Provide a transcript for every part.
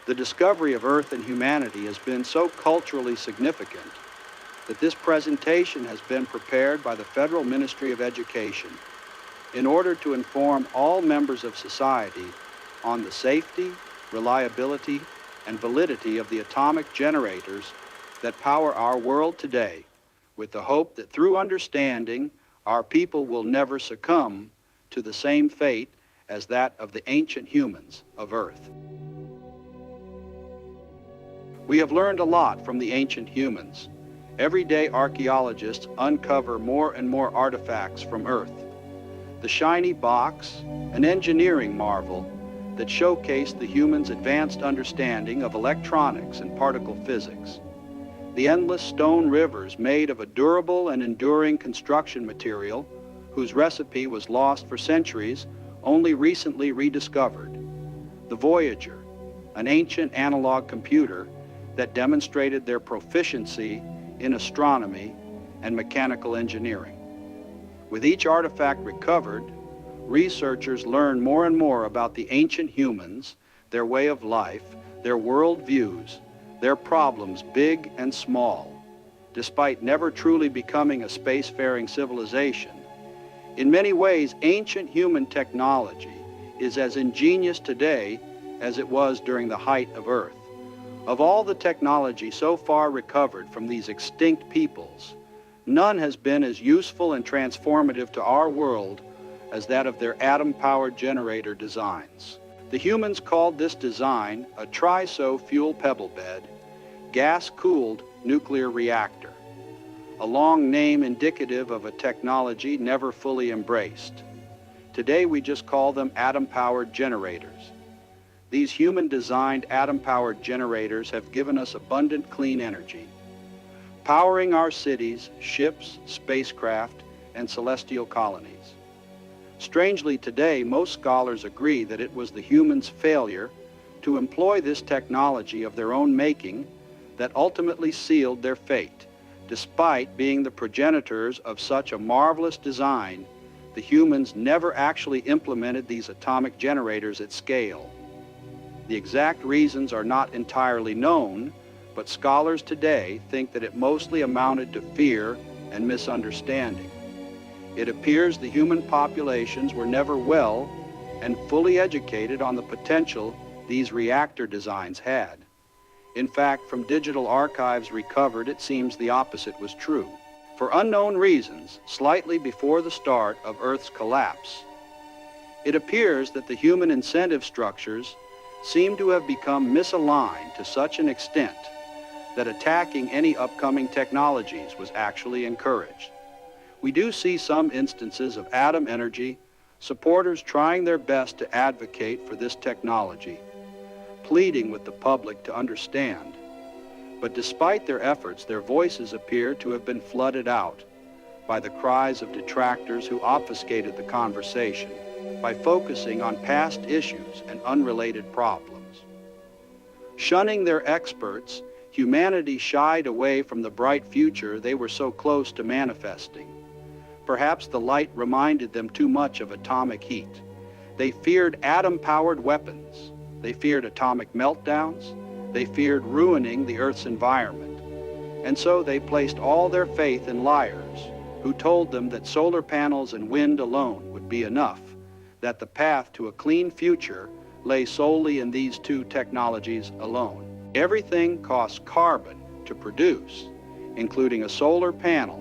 The discovery of Earth and humanity has been so culturally significant that this presentation has been prepared by the Federal Ministry of Education in order to inform all members of society on the safety, reliability, and validity of the atomic generators that power our world today, with the hope that through understanding, our people will never succumb to the same fate as that of the ancient humans of Earth. We have learned a lot from the ancient humans. Every day archaeologists uncover more and more artifacts from Earth. The shiny box, an engineering marvel that showcased the humans' advanced understanding of electronics and particle physics. The endless stone rivers made of a durable and enduring construction material whose recipe was lost for centuries, only recently rediscovered. The Voyager, an ancient analog computer that demonstrated their proficiency in astronomy and mechanical engineering. With each artifact recovered, researchers learn more and more about the ancient humans, their way of life, their world views, their problems big and small, despite never truly becoming a spacefaring civilization. In many ways, ancient human technology is as ingenious today as it was during the height of Earth. Of all the technology so far recovered from these extinct peoples, none has been as useful and transformative to our world as that of their atom-powered generator designs. The humans called this design a triso fuel pebble bed, gas-cooled nuclear reactor, a long name indicative of a technology never fully embraced. Today we just call them atom-powered generators. These human-designed atom-powered generators have given us abundant clean energy, powering our cities, ships, spacecraft, and celestial colonies. Strangely, today, most scholars agree that it was the humans' failure to employ this technology of their own making that ultimately sealed their fate. Despite being the progenitors of such a marvelous design, the humans never actually implemented these atomic generators at scale. The exact reasons are not entirely known, but scholars today think that it mostly amounted to fear and misunderstanding. It appears the human populations were never well and fully educated on the potential these reactor designs had. In fact, from digital archives recovered, it seems the opposite was true. For unknown reasons, slightly before the start of Earth's collapse, it appears that the human incentive structures seem to have become misaligned to such an extent that attacking any upcoming technologies was actually encouraged. We do see some instances of atom energy supporters trying their best to advocate for this technology, pleading with the public to understand. But despite their efforts, their voices appear to have been flooded out by the cries of detractors who obfuscated the conversation by focusing on past issues and unrelated problems. Shunning their experts, humanity shied away from the bright future they were so close to manifesting. Perhaps the light reminded them too much of atomic heat. They feared atom-powered weapons. They feared atomic meltdowns. They feared ruining the Earth's environment. And so they placed all their faith in liars who told them that solar panels and wind alone would be enough, that the path to a clean future lay solely in these two technologies alone. Everything costs carbon to produce, including a solar panel.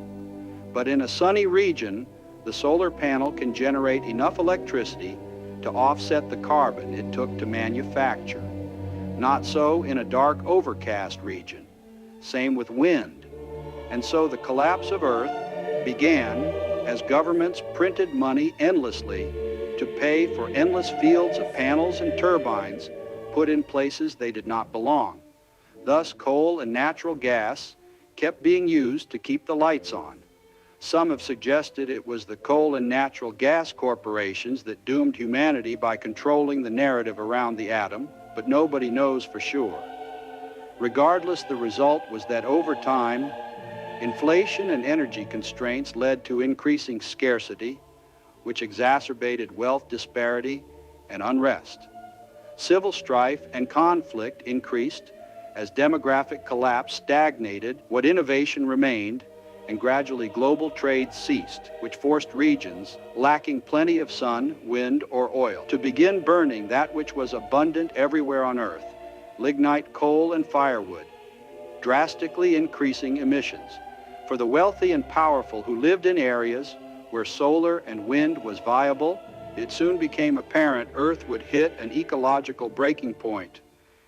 But in a sunny region, the solar panel can generate enough electricity to offset the carbon it took to manufacture. Not so in a dark, overcast region. Same with wind. And so the collapse of Earth began as governments printed money endlessly to pay for endless fields of panels and turbines put in places they did not belong. Thus, coal and natural gas kept being used to keep the lights on. Some have suggested it was the coal and natural gas corporations that doomed humanity by controlling the narrative around the atom, but nobody knows for sure. Regardless, the result was that over time, inflation and energy constraints led to increasing scarcity, which exacerbated wealth disparity and unrest. Civil strife and conflict increased as demographic collapse stagnated what innovation remained, and gradually global trade ceased, which forced regions lacking plenty of sun, wind, or oil to begin burning that which was abundant everywhere on Earth, lignite, coal, and firewood, drastically increasing emissions. For the wealthy and powerful who lived in areas where solar and wind was viable, it soon became apparent Earth would hit an ecological breaking point,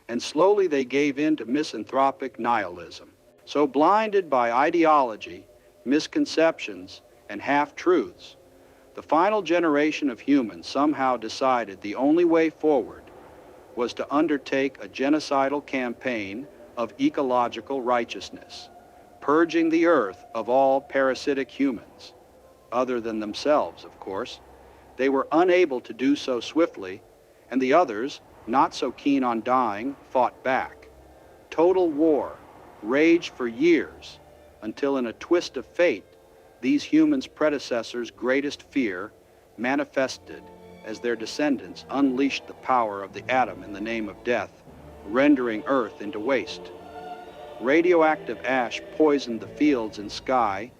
and slowly they gave in to misanthropic nihilism. So blinded by ideology, misconceptions, and half-truths, the final generation of humans somehow decided the only way forward was to undertake a genocidal campaign of ecological righteousness, purging the Earth of all parasitic humans, other than themselves, of course. They were unable to do so swiftly, and the others, not so keen on dying, fought back. Total war raged for years, until in a twist of fate, these humans' predecessors' greatest fear manifested as their descendants unleashed the power of the atom in the name of death, rendering Earth into waste. Radioactive ash poisoned the fields and sky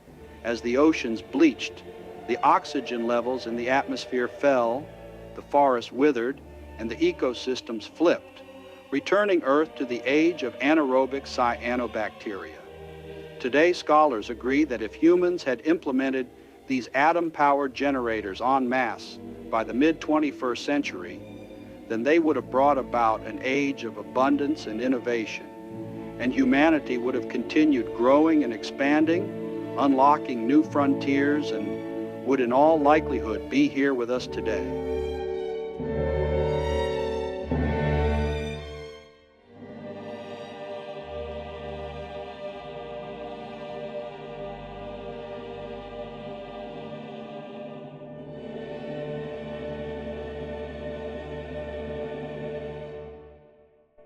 as the oceans bleached, the oxygen levels in the atmosphere fell, the forests withered, and the ecosystems flipped, returning Earth to the age of anaerobic cyanobacteria. Today, scholars agree that if humans had implemented these atom-powered generators en masse by the mid-21st century, then they would have brought about an age of abundance and innovation, and humanity would have continued growing and expanding, unlocking new frontiers, and would in all likelihood be here with us today.